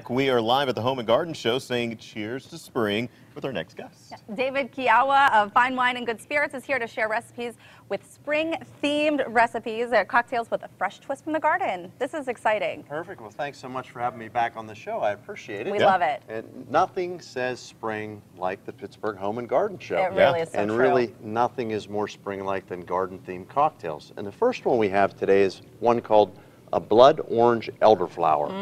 We are live at the Home and Garden Show saying cheers to spring with our next guest. David Kiawa of Fine Wine and Good Spirits is here to share recipes with spring-themed recipes. Cocktails with a fresh twist from the garden. This is exciting. Perfect. Well, thanks so much for having me back on the show. I appreciate it. We love it. And nothing says spring like the Pittsburgh Home and Garden Show. It really is so and true. really, nothing is more spring-like than garden-themed cocktails. And the first one we have today is one called a blood orange elderflower.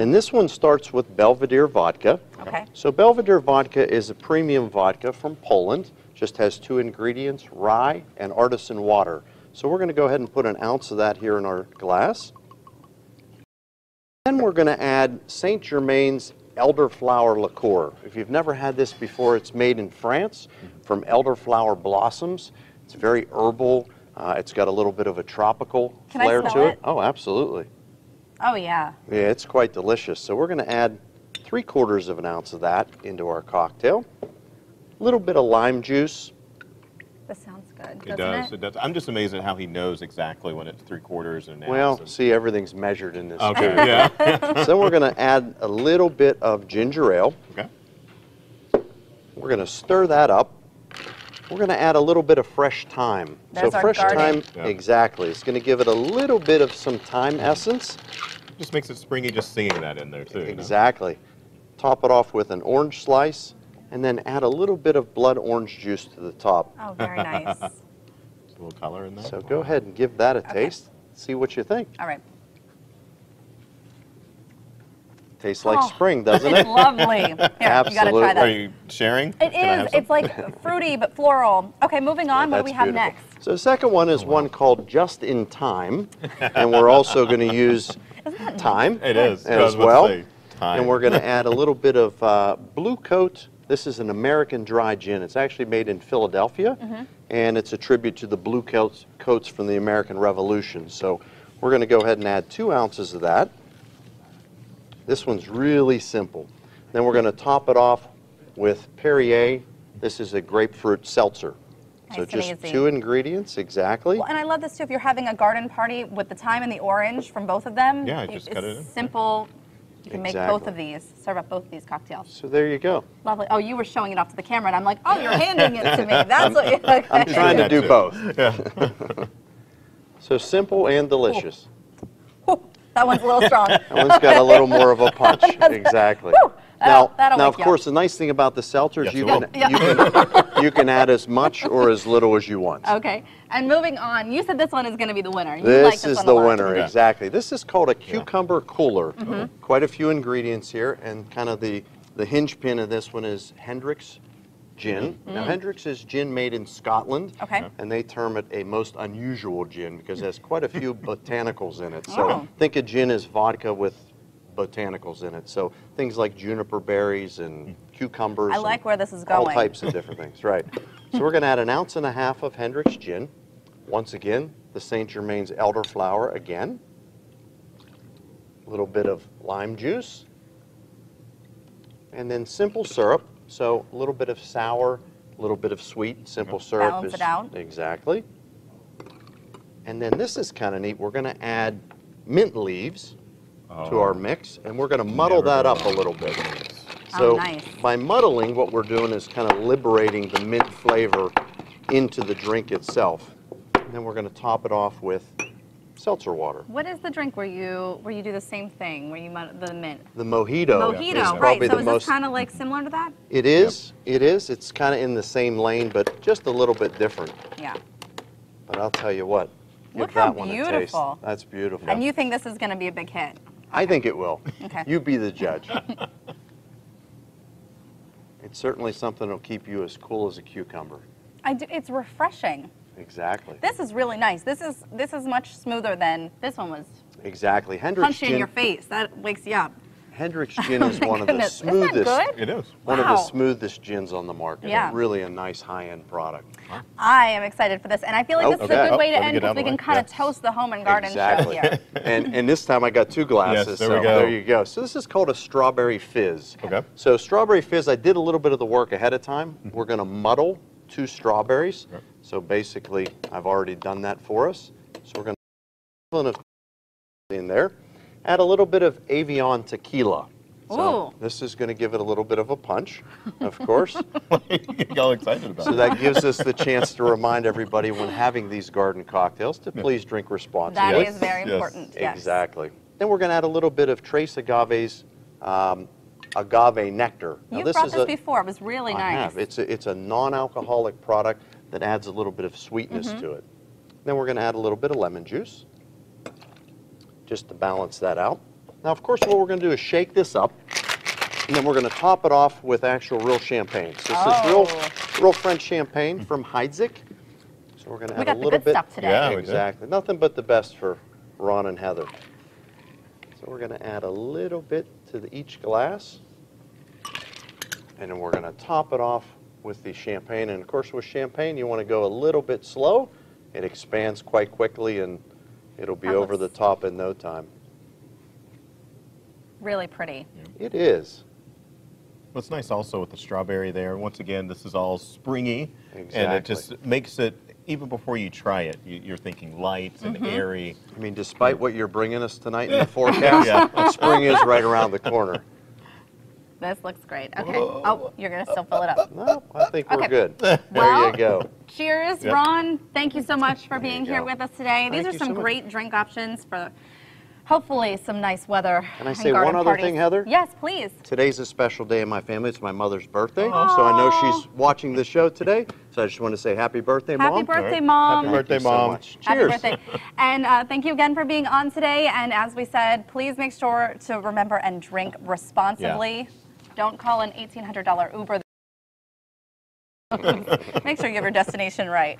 And this one starts with Belvedere vodka. Okay. So Belvedere vodka is a premium vodka from Poland. Just has two ingredients, rye and artisan water. So we're going to go ahead and put an ounce of that here in our glass. Then we're going to add St. Germain's elderflower liqueur. If you've never had this before, it's made in France from elderflower blossoms. It's very herbal. It's got a little bit of a tropical flair to it. Oh, absolutely. Oh, yeah. Yeah, it's quite delicious. So we're going to add 3/4 of an ounce of that into our cocktail. A little bit of lime juice. This sounds good, It does. It does. I'm just amazed at how he knows exactly when it's 3/4 and an ounce. Well, see, everything's measured in this. Okay, yeah. So we're going to add a little bit of ginger ale. Okay. We're going to stir that up. We're going to add a little bit of fresh thyme. There's so our fresh garden. thyme, exactly. It's going to give it a little bit of some thyme essence. Just makes it springy just singing that in there too. Exactly. Top it off with an orange slice, and then add a little bit of blood orange juice to the top. Oh, very nice. There's a little color in there. So go ahead and give that a taste. See what you think. All right. Tastes like spring, doesn't It's it? lovely. Here, you got to try Absolutely. that. Are you sharing? It is. It's like fruity but floral. Okay, moving on. What do we have next? So the second one is one called Just in Time, and we're also going to use thyme It is. as well. Thyme. And we're going to add a little bit of Blue Coat. This is an American dry gin. It's actually made in Philadelphia, and it's a tribute to the blue coats from the American Revolution. So we're going to go ahead and add 2 ounces of that. This one's really simple. Then we're going to top it off with Perrier. This is a grapefruit seltzer. So just 2 ingredients, exactly. Well, and I love this too. If you're having a garden party with the thyme and the orange from both of them, Yeah, just cut it in. Simple. You can make both of these, serve up both of these cocktails. So there you go. Lovely. Oh, you were showing it off to the camera, and I'm like, oh, you're handing it to me. That's what you're okay. I'm trying to do both. Yeah. So simple and delicious. That one's a little strong. That one's got a little more of a punch. Exactly. Now, of course, the nice thing about the seltzers, you can add as much or as little as you want. Okay. And moving on, you said this one is going to be the winner. You This like is one the a lot. winner, exactly. This is called a cucumber cooler. Quite a few ingredients here, and kind of the hinge pin of this one is Hendrick's gin. Now, Hendrick's is gin made in Scotland, and they term it a most unusual gin because it has quite a few botanicals in it. So think of gin as vodka with botanicals in it. So things like juniper berries and cucumbers. I like where this is going. All types of different things, right. So we're going to add 1.5 ounces of Hendrick's gin. Once again, the St. Germain's elderflower again. A little bit of lime juice. And then simple syrup. So a little bit of sour, a little bit of sweet. Simple syrup Balance it out. Exactly. And then this is kind of neat. We're going to add mint leaves to our mix, and we're going to muddle that up a little bit. So by muddling, what we're doing is kind of liberating the mint flavor into the drink itself. And then we're going to top it off with seltzer water. What is the drink where you do the same thing, where you the mint? The Mojito. Mojito, right. So is this kind of like similar to that? It is. It is. It's kind of in the same lane, but just a little bit different. Yeah. But I'll tell you what. Look Give that how one beautiful. a taste. That's beautiful. And you think this is going to be a big hit? I think it will. Okay. You be the judge. It's certainly something that'll keep you as cool as a cucumber. It's refreshing. Exactly. This is really nice. This is much smoother than this one was. Exactly. Hendrick's Punch you in your face. That wakes you up. Hendrick's gin is one of the smoothest. Isn't that good? It is. One of the smoothest gins on the market. Yeah. Really a nice high-end product. I am excited for this, and I feel like this is a good way to end because we can kind of toast the home and garden show here. And this time I got 2 glasses. Yes, there we go. There you go. So this is called a strawberry fizz. Okay. So strawberry fizz, I did a little bit of the work ahead of time. We're going to muddle 2 strawberries. Okay. So basically, I've already done that for us. So we're going to in there. Add a little bit of Avion tequila. So Ooh. this is going to give it a little bit of a punch, of course. Get all excited about So it. that gives us the chance to remind everybody when having these garden cocktails to please drink responsibly. That Yes, is very yes. important. Yes. Exactly. Then we're going to add a little bit of Trace Agave's agave nectar. Now, You've brought this before. It was really I nice. have. It's a non-alcoholic product that adds a little bit of sweetness to it. Then we're going to add a little bit of lemon juice just to balance that out. Now, of course, what we're going to do is shake this up, and then we're going to top it off with actual real champagne. So this is real French champagne from Heidsieck. So we're going to We add got a the little good bit. stuff today. Yeah, we did. Exactly. Nothing but the best for Ron and Heather. So we're going to add a little bit to each glass, and then we're going to top it off with the champagne. And of course, with champagne, you want to go a little bit slow. It expands quite quickly, and it'll be That over the looks- top in no time. Really pretty. It is. What's nice also with the strawberry there, once again, this is all springy, and it Exactly. just makes it, even before you try it, you're thinking light and airy. I mean, despite what you're bringing us tonight in the forecast, spring is right around the corner. This looks great. Okay. Oh, you're going to still fill it up. No, I think we're Okay. good. There Well, you go. Cheers, Yep. Ron. Thank you so much for being you here go. with us today. These Thank are you some so much. great drink options for hopefully some nice weather. Can I and say garden one other parties. thing, Heather? Yes, please. Today's a special day in my family. It's my mother's birthday, so I know she's watching the show today. So I just want to say happy birthday, Mom. Happy birthday, Right. Mom. Happy birthday, Thank you so Mom. much. Happy Cheers. birthday. And thank you again for being on today. And as we said, please make sure to remember and drink responsibly. Don't call an $1,800 Uber. Make sure you have your destination right.